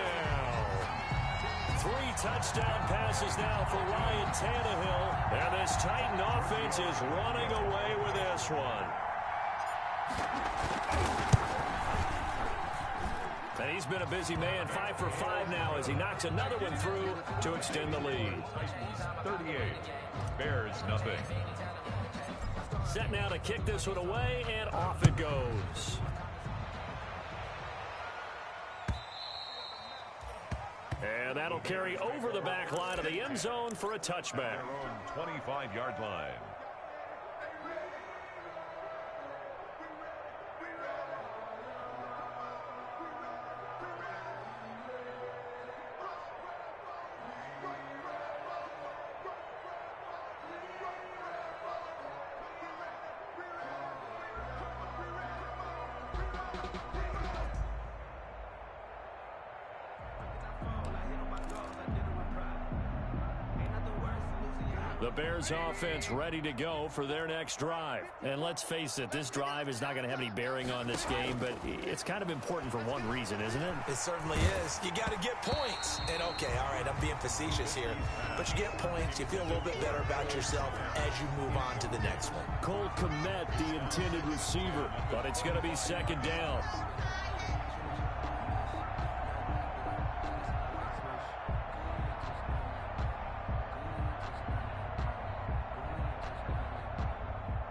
3 touchdown passes now for Ryan Tannehill. And this Titan offense is running away with this one. And he's been a busy man, 5 for 5 now as he knocks another one through to extend the lead. 38. Bears nothing. Set now to kick this one away, and off it goes. And that'll carry over the back line of the end zone for a touchback. 25-yard line. The Bears offense ready to go for their next drive. And let's face it, this drive is not going to have any bearing on this game, but it's kind of important for one reason, isn't it? It certainly is. You got to get points. And okay, all right, I'm being facetious here, but you get points, you feel a little bit better about yourself as you move on to the next one. Cole Kmet, the intended receiver, but it's going to be second down.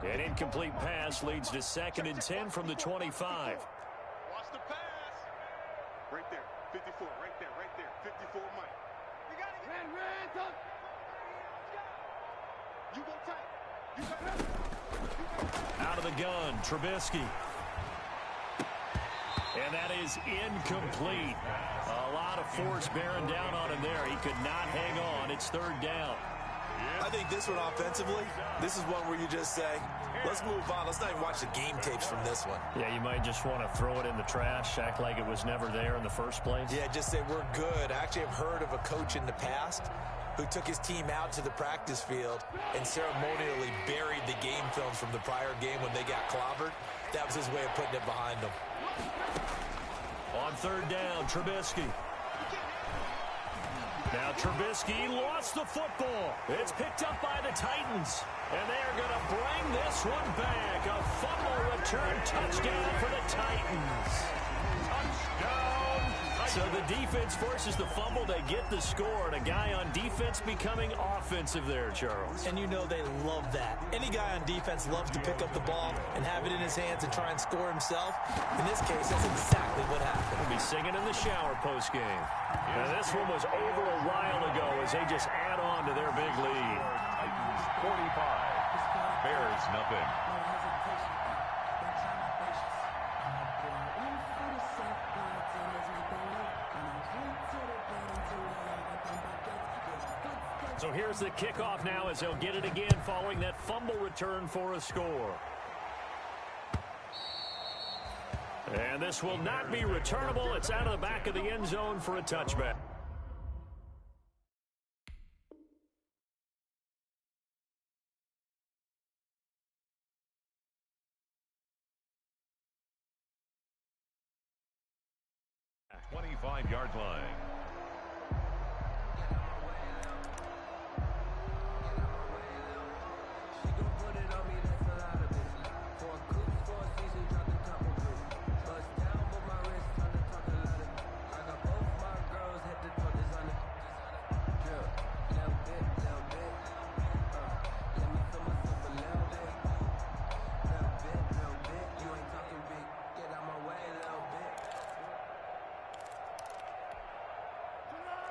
An incomplete pass leads to 2nd and 10 from the 25. Watch the pass. Right there. 54. Right there. 54 Mike. You got it. Red, up. You go tight. Out of the gun, Trubisky. And that is incomplete. A lot of force bearing down on him there. He could not hang on. It's 3rd down. I think this one offensively, this is one where you just say, let's move on. Let's not even watch the game tapes from this one. Yeah, you might just want to throw it in the trash, act like it was never there in the first place. Yeah, just say we're good. I actually have heard of a coach in the past who took his team out to the practice field and ceremonially buried the game films from the prior game when they got clobbered. That was his way of putting it behind them. On 3rd down, Trubisky. Now Trubisky lost the football. It's picked up by the Titans. And they are going to bring this one back. A fumble return touchdown for the Titans. Touchdown. So the defense forces the fumble. They get the score. And a guy on defense becoming offensive there, Charles. And you know they love that. Any guy on defense loves to pick up the ball and have it in his hands and try and score himself. In this case, that's exactly what happened. He'll be singing in the shower postgame. Now this one was over a while ago as they just add on to their big lead. Titans 45. Bears nothing. So here's the kickoff now as they'll get it again following that fumble return for a score. And this will not be returnable. It's out of the back of the end zone for a touchback. A 25-yard line.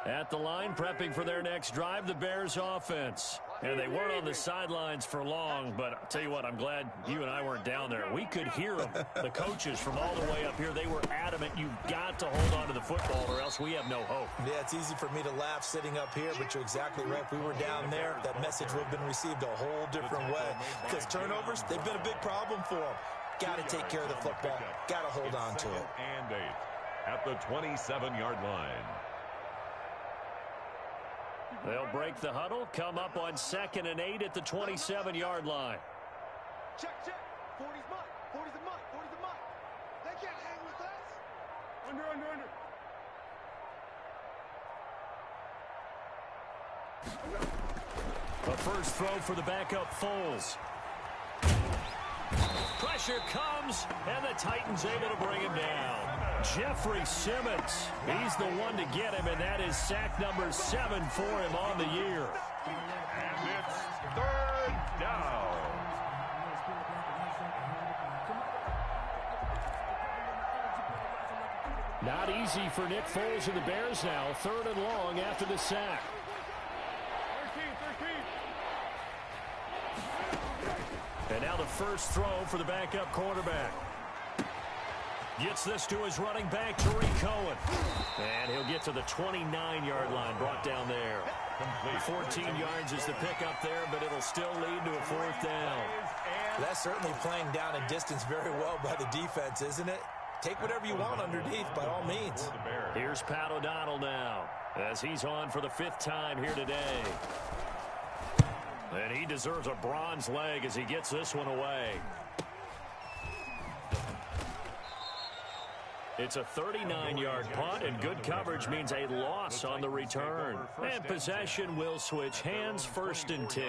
At the line, prepping for their next drive, the Bears offense. And they weren't on the sidelines for long, but I'll tell you what, I'm glad you and I weren't down there. We could hear them. The coaches from all the way up here, they were adamant, you've got to hold on to the football or else we have no hope. Yeah, it's easy for me to laugh sitting up here, but you're exactly right. If we were down there, that message would have been received a whole different way. Because turnovers, they've been a big problem for them. Got to take care of the football. Got to hold on to it. And 8 at the 27-yard line. They'll break the huddle, come up on 2nd and 8 at the 27-yard line. Check. 40's mine. 40's a mic. 40's a mic. They can't hang with us. Under. The first throw for the backup Foles. Pressure comes, and the Titans able to bring him down. Jeffrey Simmons, he's the one to get him, and that is sack number 7 for him on the year. And it's third down. Not easy for Nick Foles and the Bears now. 3rd and long after the sack. 13. And now the first throw for the backup quarterback. Gets this to his running back, Tariq Cohen. And he'll get to the 29-yard line, brought down there. 14 yards is the pickup there, but it'll still lead to a 4th down. That's certainly playing down a distance very well by the defense, isn't it? Take whatever you want underneath, by all means. Here's Pat O'Donnell now, as he's on for the 5th time here today. And he deserves a bronze leg as he gets this one away. It's a 39-yard punt, and good coverage means a loss on the return. And possession will switch hands, 1st and 10.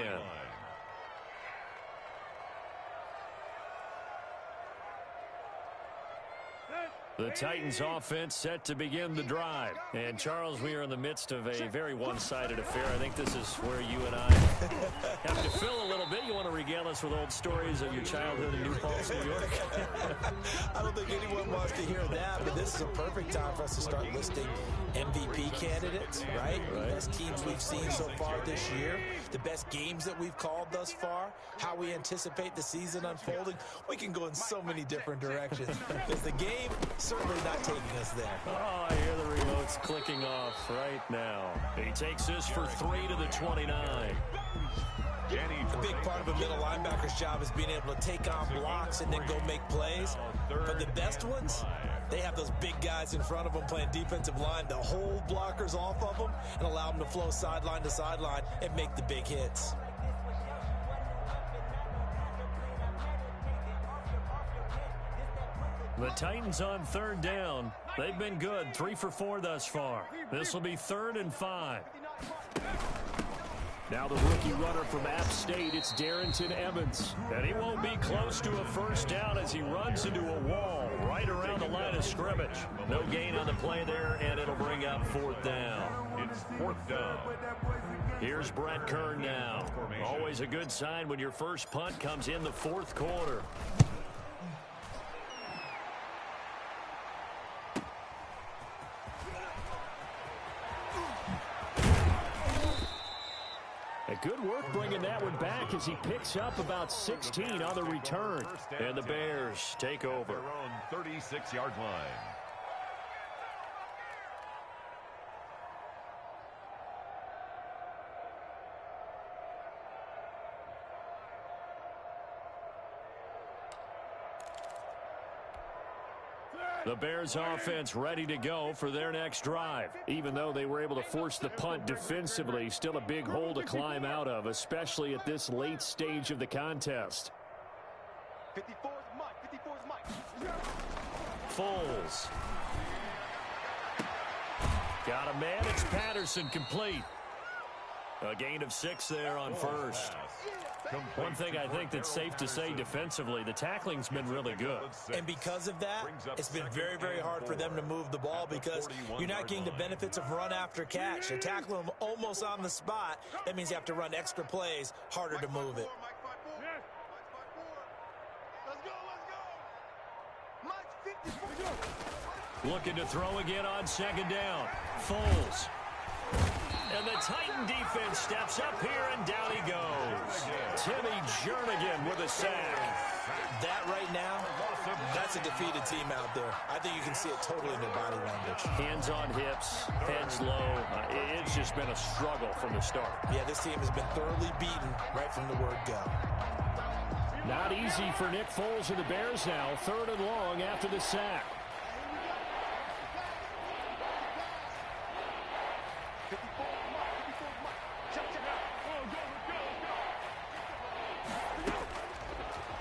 The Titans offense set to begin the drive. And, Charles, we are in the midst of a very one-sided affair. I think this is where you and I have to fill a little bit. You want to regale us with old stories of your childhood in New Paltz, New York? I don't think anyone wants to hear that, but this is a perfect time for us to start listing MVP candidates, right? The best teams we've seen so far this year, the best games that we've called thus far, how we anticipate the season unfolding. We can go in so many different directions because the game certainly not taking us there. Oh, I hear the remote's clicking off right now. He takes this for 3 to the 29. A big part of a middle linebacker's job is being able to take on blocks and then go make plays. But the best ones, they have those big guys in front of them playing defensive line to hold blockers off of them and allow them to flow sideline to sideline and make the big hits. The Titans on 3rd down. They've been good, 3 for 4 thus far. This will be 3rd and 5. Now the rookie runner from App State, it's Darrington Evans. And he won't be close to a 1st down as he runs into a wall right around the line of scrimmage. No gain on the play there, and it'll bring up 4th down. It's 4th down. Here's Brett Kern now. Always a good sign when your first punt comes in the 4th quarter. Good work bringing that one back as he picks up about 16 on the return. And the Bears take over. Their own 36-yard line. The Bears offense ready to go for their next drive. Even though they were able to force the punt defensively, still a big hole to climb out of, especially at this late stage of the contest. 54's Mike. 54's Mike. Foles. Got a man. It's Patterson complete. A gain of 6 there on 1st. One thing I think that's safe to say defensively, the tackling's been really good. And because of that, it's been very, very hard for them to move the ball because you're not getting the benefits of run after catch. They're tackling them almost on the spot. That means you have to run extra plays, harder to move it. Looking to throw again on 2nd down. Foles. And the Titan defense steps up here, and down he goes. Timmy Jernigan with a sack. That right now, that's a defeated team out there. I think you can see it totally in their body language. Hands on hips, heads low. It's just been a struggle from the start. Yeah, this team has been thoroughly beaten right from the word go. Not easy for Nick Foles and the Bears now. 3rd and long after the sack.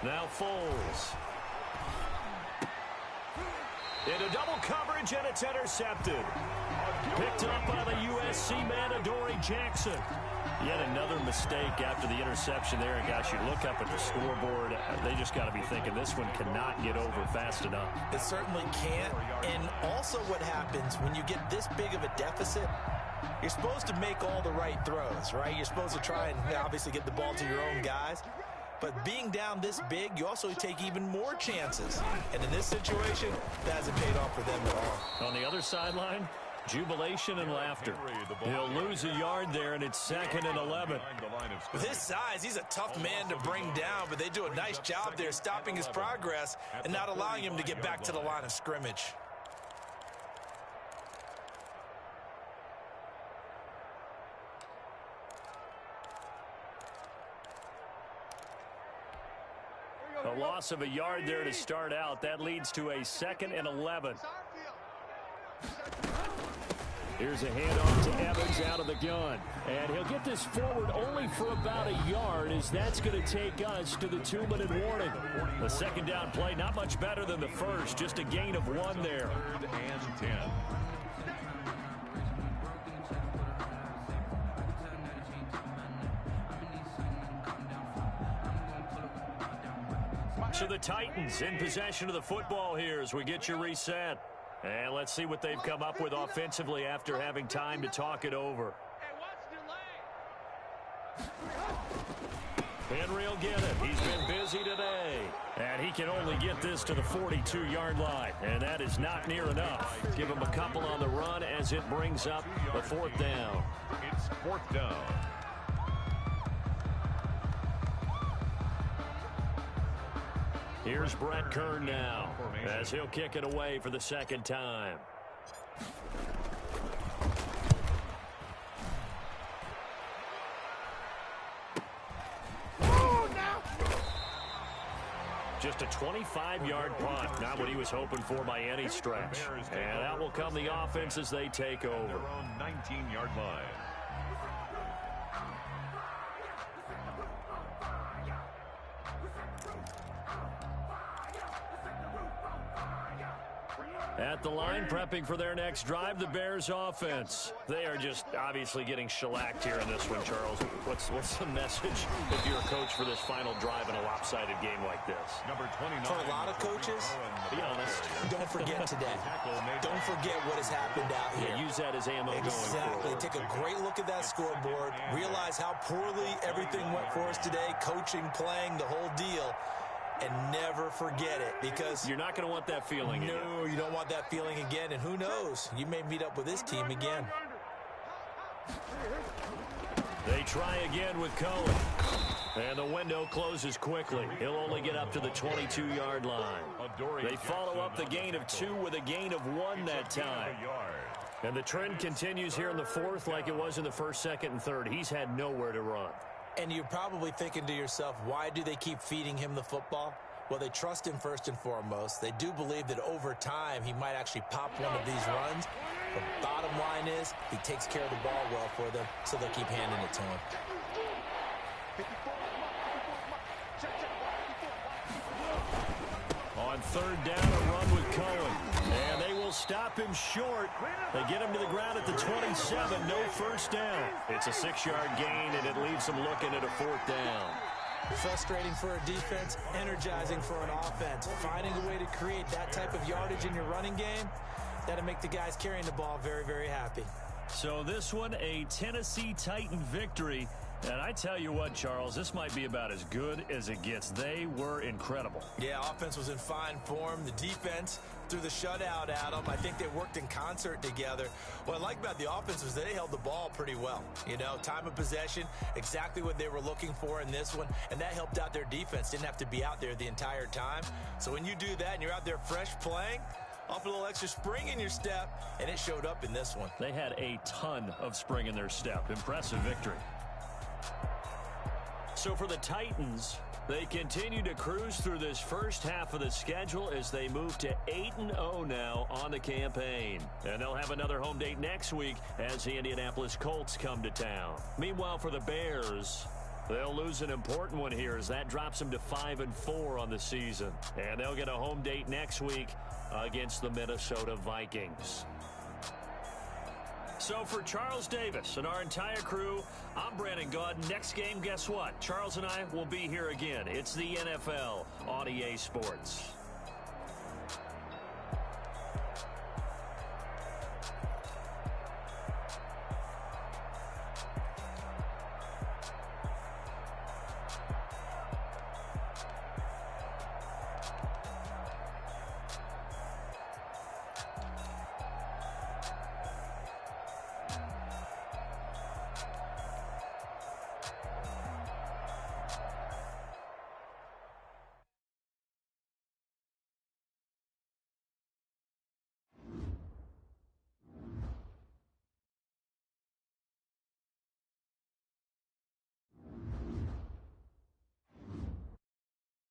Now Foles. Into double coverage, and it's intercepted. Picked up by the USC man, Adoree Jackson. Yet another mistake after the interception there. And, gosh, you look up at the scoreboard, they just got to be thinking this one cannot get over fast enough. It certainly can't. And also what happens when you get this big of a deficit, you're supposed to make all the right throws, right? You're supposed to try and obviously get the ball to your own guys. But being down this big, you also take even more chances. And in this situation, that hasn't paid off for them at all. On the other sideline, jubilation and laughter. He'll lose a yard there, and it's 2nd and 11. With his size, he's a tough man to bring down, but they do a nice job there stopping his progress and not allowing him to get back to the line of scrimmage. A loss of a yard there to start out. That leads to a 2nd and 11. Here's a handoff to Evans out of the gun. And he'll get this forward only for about a yard, as that's going to take us to the 2-minute warning. The second down play, not much better than the first, just a gain of 1 there. 3rd and 10. So the Titans in possession of the football here as we get you reset. And let's see what they've come up with offensively after having time to talk it over. Henry will get it. He's been busy today. And he can only get this to the 42-yard line. And that is not near enough. Give him a couple on the run as it brings up the 4th down. It's 4th down. Here's Brett Kern now as he'll kick it away for the 2nd time. Just a 25-yard punt, not what he was hoping for by any stretch. And that will come the offense as they take over. Their own 19-yard line. At the line, prepping for their next drive, the Bears offense. They are just obviously getting shellacked here in this one, Charles. What's the message if you're a coach for this final drive in a lopsided game like this? Number 29. For a lot of coaches, Be honest. don't forget today. Don't forget what has happened out here. Yeah, use that as ammo going Exactly. forward. Take a great look at that scoreboard. Realize how poorly everything went for us today. Coaching, playing, the whole deal. And never forget it, because You're not going to want that feeling again. no, you don't want that feeling again. And who knows? You may meet up with this team again. They try again with Cohen. And the window closes quickly. He'll only get up to the 22-yard line. They follow up the gain of 2 with a gain of 1 that time. And the trend continues here in the 4th like it was in the 1st, 2nd, and 3rd. He's had nowhere to run. And you're probably thinking to yourself, why do they keep feeding him the football? Well, they trust him first and foremost. They do believe that over time he might actually pop one of these runs. The bottom line is he takes care of the ball well for them, so they'll keep handing it to him. On 3rd down, a run with Cohen. And they will stop him short. They get him to the ground at the 27. No first down. It's a 6-yard gain, and it leaves them looking at a 4th down. Frustrating for a defense, energizing for an offense. Finding a way to create that type of yardage in your running game, that'll make the guys carrying the ball very, very happy. So this one, a Tennessee Titan victory. And I tell you what, Charles, this might be about as good as it gets. They were incredible. Yeah, offense was in fine form. The defense threw the shutout at them. I think they worked in concert together. What I like about the offense was they held the ball pretty well. You know, time of possession, exactly what they were looking for in this one, and that helped out their defense. Didn't have to be out there the entire time. So when you do that and you're out there fresh playing, off a little extra spring in your step, and it showed up in this one. They had a ton of spring in their step. Impressive victory. So for the Titans, they continue to cruise through this first half of the schedule as they move to 8-0 now on the campaign. And they'll have another home date next week as the Indianapolis Colts come to town. Meanwhile, for the Bears, they'll lose an important one here as that drops them to 5-4 on the season. And they'll get a home date next week against the Minnesota Vikings. So for Charles Davis and our entire crew, I'm Brandon Gaudin. Next game, guess what? Charles and I will be here again. It's the NFL on EA Sports.